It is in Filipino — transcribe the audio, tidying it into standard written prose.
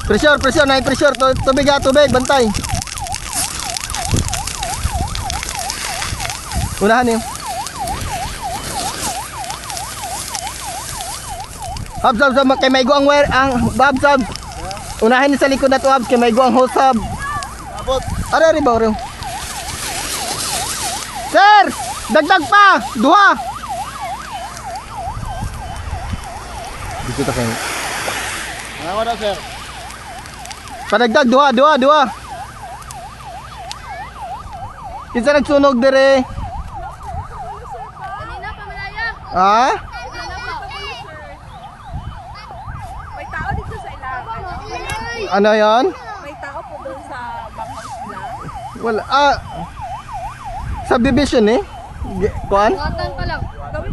Pressure, pressure, naik pressure. Tubig ha, tubig, bantay. Unahan niyo. Habs, habs, habs, kay maigo ang wire, ang habs, habs. Unahin niyo sa likod na to, habs, kay maigo ang hose, habs. Abot. Ari, ba, ari. Sir, dagdag pa, duha. Dito ta kayo. Ano daw, sir? Padagdag, duha, duha, duha. Kinsa nagsunog dire? Kanina pa malaya. Ha? Kanina pa sir. May tao dito sa ilalim. Ano yan? May tao po doon sa backhouse nila. Wala. Subdivision eh. Kuan? Buhatan pa lang. Gawin